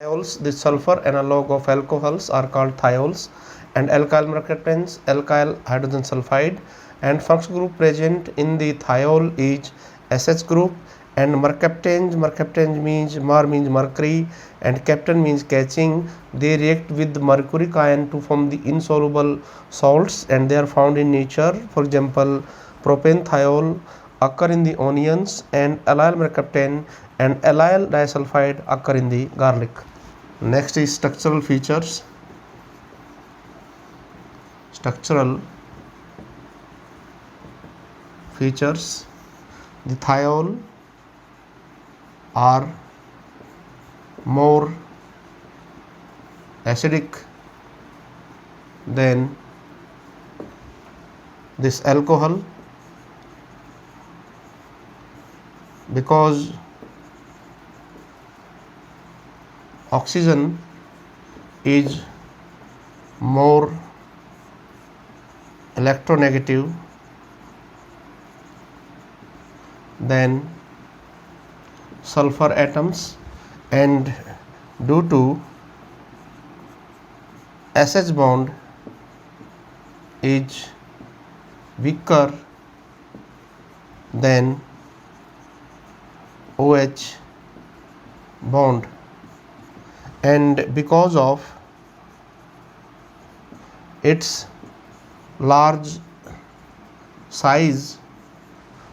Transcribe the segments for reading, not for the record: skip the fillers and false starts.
Thiols, the sulfur analog of alcohols, are called thiols, and alkyl mercaptans, alkyl hydrogen sulfide, and functional group present in the thiol is SH group, and mercaptans means mercury, and captan means catching. They react with mercuric ion to form the insoluble salts, and they are found in nature. For example, propane thiol occur in the onions, and allyl mercaptan and allyl disulfide occur in the garlic. Next is structural features. Structural features. The thiol are more acidic than this alcohol because oxygen is more electronegative than sulfur atoms, and due to SH bond is weaker than OH bond, and because of its large size,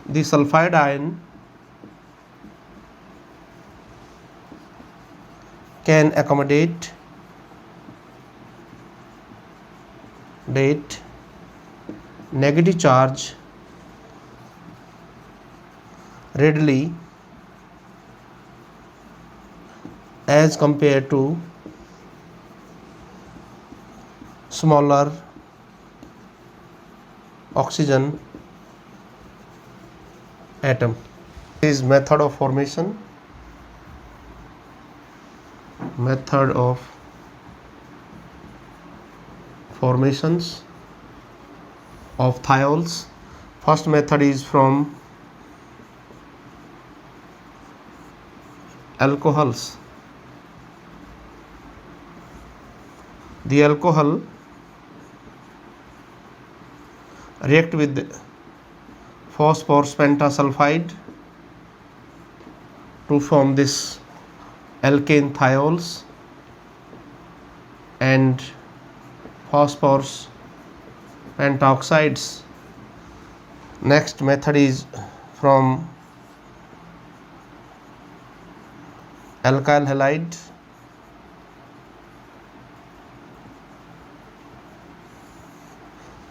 the sulfide ion can accommodate negative charge readily as compared to smaller oxygen atom. This is method of formation. Method of formations of thiols. First method is from alcohols. The alcohol react with phosphorus pentasulfide to form this alkane thiols and phosphorus pentoxides. Next method is from alkyl halide.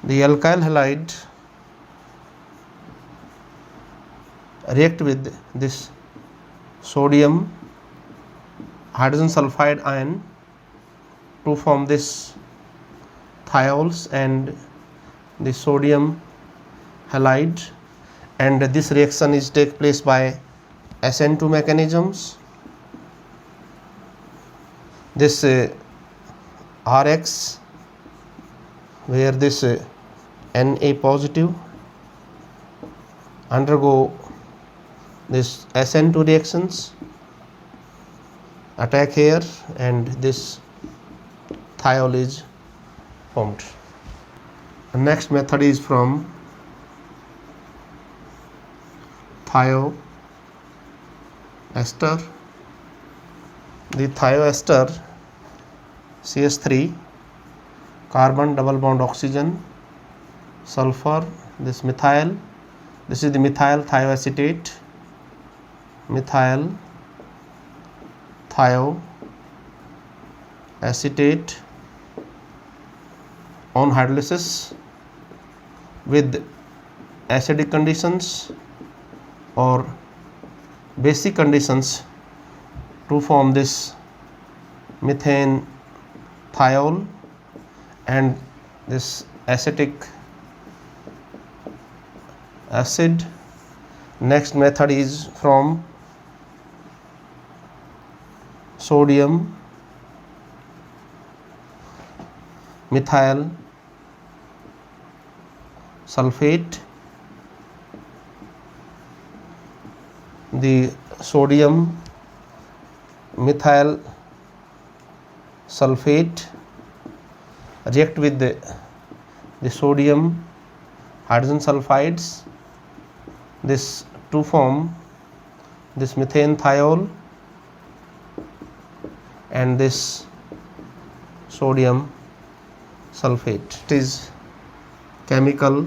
The alkyl halide react with this sodium hydrogen sulfide ion to form this thiols and the sodium halide, and this reaction is take place by SN2 mechanisms. This RX, where this Na positive undergo this SN2 reactions, attack here, and this thiol is formed. The next method is from thioester. The thioester CH3, carbon double bond oxygen, sulfur, this methyl, this is the methyl thioacetate, methyl thioacetate on hydrolysis with acidic conditions or basic conditions to form this methane thiol and this acetic acid. Next method is from sodium methyl sulfate. The sodium methyl sulfate react with the sodium hydrogen sulfides, this to form this methane thiol and this sodium sulfate. It is chemical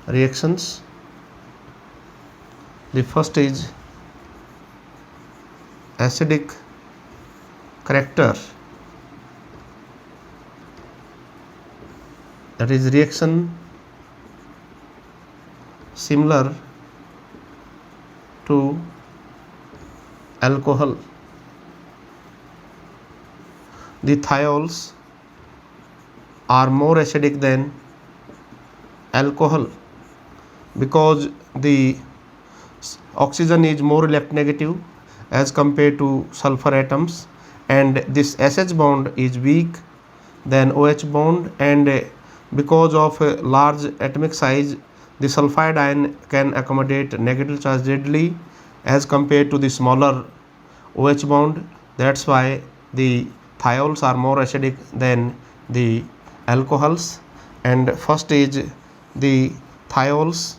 reactions. The first is acidic character, that is reaction similar to alcohol. The thiols are more acidic than alcohol because the oxygen is more electronegative as compared to sulfur atoms, and this SH bond is weak than OH bond, and because of large atomic size the sulfide ion can accommodate negative charge readily as compared to the smaller OH bond. That's why the thiols are more acidic than the alcohols. And first is the thiols.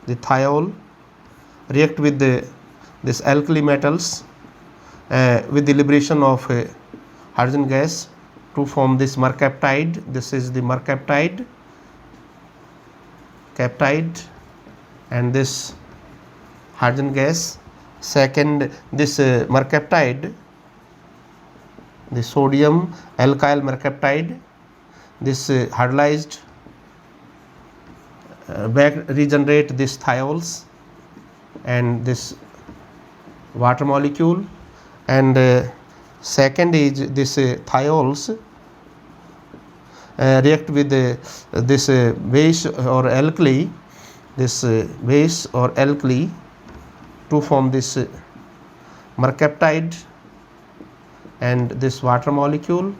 The thiol react with this alkali metals with the liberation of hydrogen gas to form this mercaptide. This is the mercaptide, and this hydrogen gas. Second, this mercaptide, the sodium alkyl mercaptide, this hydrolyzed back regenerate this thiols and this water molecule. And second is this thiols react with this base or alkali, to form this mercaptide and this water molecule.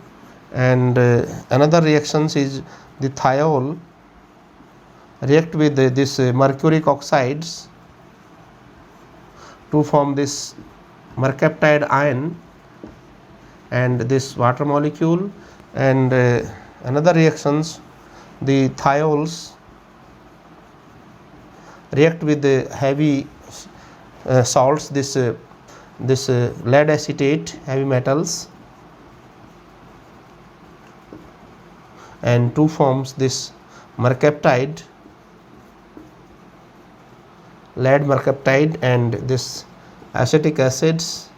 And another reactions is the thiol react with this mercuric oxides to form this mercaptide ion and this water molecule. And another reactions, the thiols react with the heavy salts, this lead acetate, heavy metals, and to forms this mercaptide, lead mercaptide, and this acetic acids.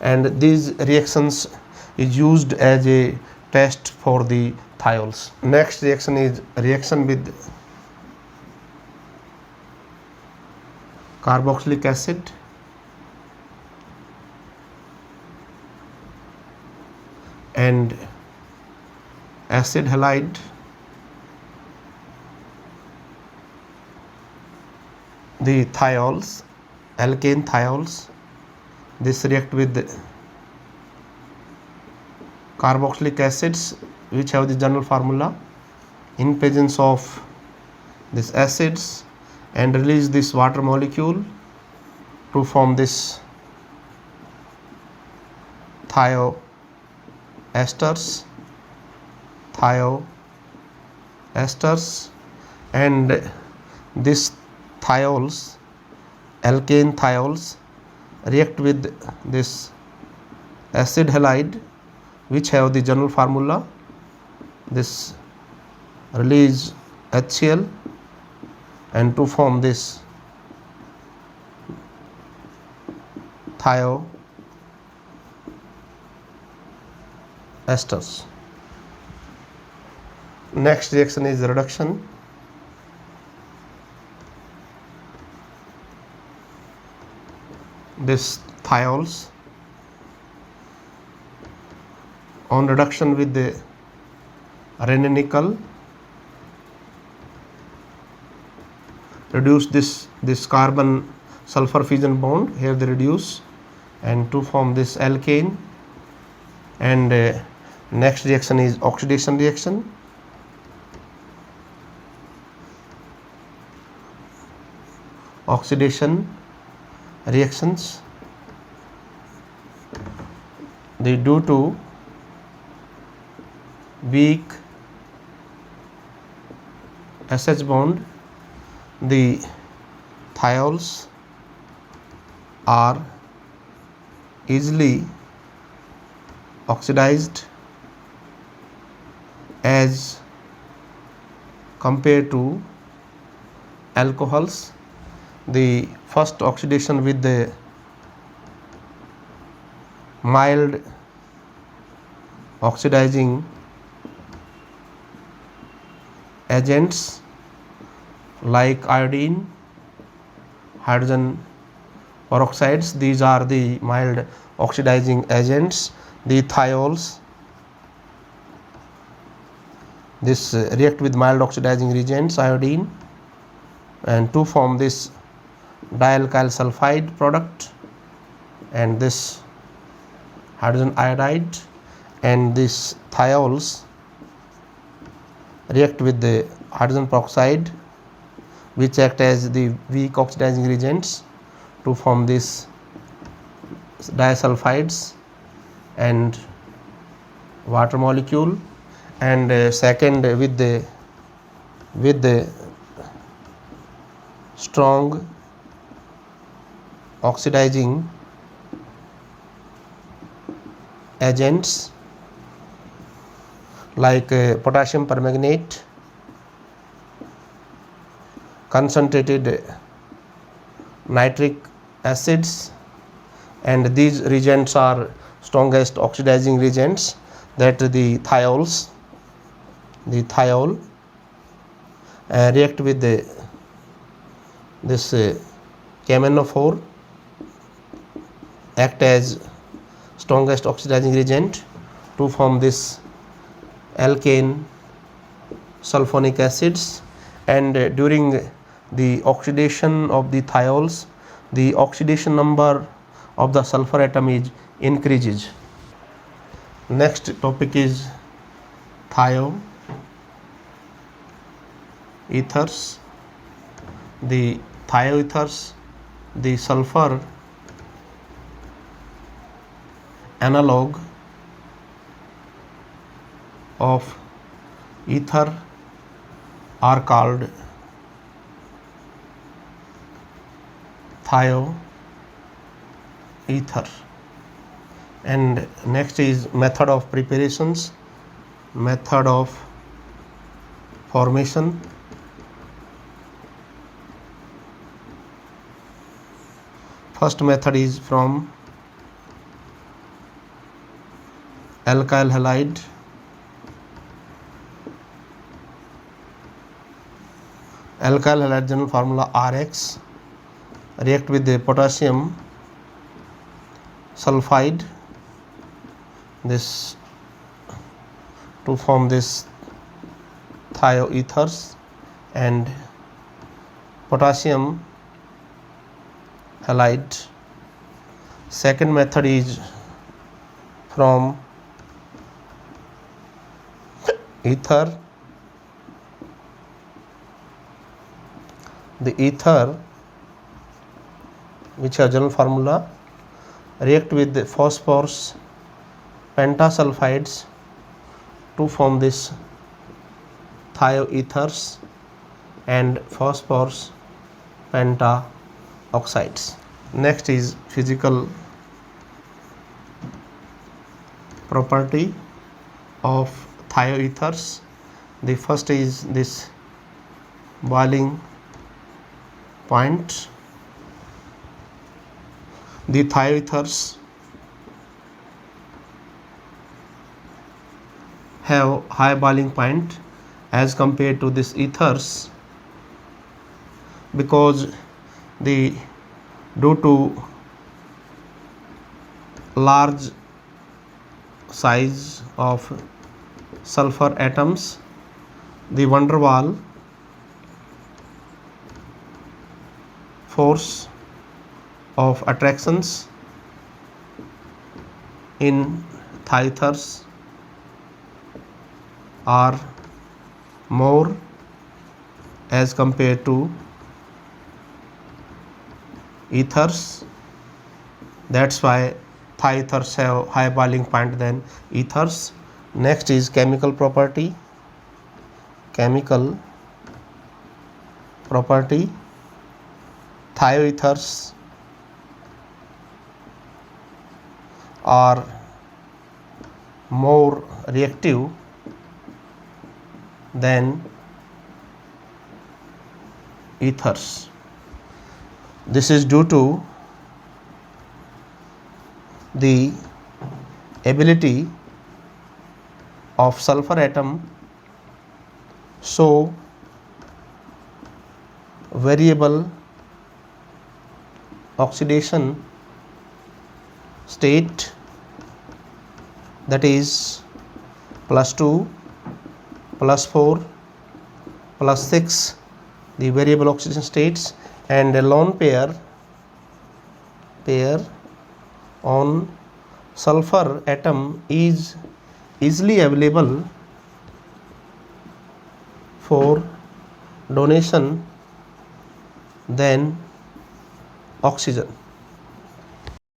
And these reactions is used as a test for the thiols. Next reaction is reaction with carboxylic acid and acid halide. The thiols, alkane thiols, this react with carboxylic acids which have the general formula in presence of this acids, and release this water molecule to form this thioesters, and this thiols, alkane thiols, react with this acid halide which have the general formula, this release HCl, and to form this thioesters. Next reaction is reduction. This thiols on reduction with the iron nickel reduce this carbon sulfur fusion bond. Here they reduce and to form this alkane. And next reaction is oxidation reaction. Oxidation reactions. due to weak SH bond, the thiols are easily oxidized as compared to alcohols. The first oxidation with the mild oxidizing agents like iodine, hydrogen peroxides, these are the mild oxidizing agents. The thiols, this react with mild oxidizing reagents iodine and to form this dialkyl sulfide product, and this hydrogen iodide, and this thiols react with the hydrogen peroxide which act as the weak oxidizing reagents to form this disulfides and water molecule, and second with the strong oxidizing agents like potassium permanganate, concentrated nitric acids, and these reagents are strongest oxidizing reagents that the thiol react with this KMnO4, act as strongest oxidizing reagent to form this alkane sulfonic acids, and during the oxidation of the thiols, the oxidation number of the sulfur atom is increases. Next topic is thioethers. The thioethers, the sulfur analog of ether are called thioether. And next is method of preparations, method of formation. First method is from alkyl halide. Alkyl halide general formula RX, react with the potassium sulfide, this to form this thioethers and potassium halide. Second method is from ether. The ether, which has general formula, react with the phosphorus pentasulfides to form this thioethers and phosphorus pentaoxides. Next is physical property of thioethers. The first is this boiling point. The thioethers have high boiling point as compared to this ethers because due to large size of sulfur atoms, the van der Waal force of attractions in thioethers are more as compared to ethers. That's why Thigh ethers have high boiling point than ethers. Next is chemical property. Chemical property. Thioethers are more reactive than ethers. This is due to the ability of sulfur atom show variable oxidation state, that is +2, +4, +6, the variable oxidation states, and a lone pair on sulfur atom is easily available for donation than oxygen.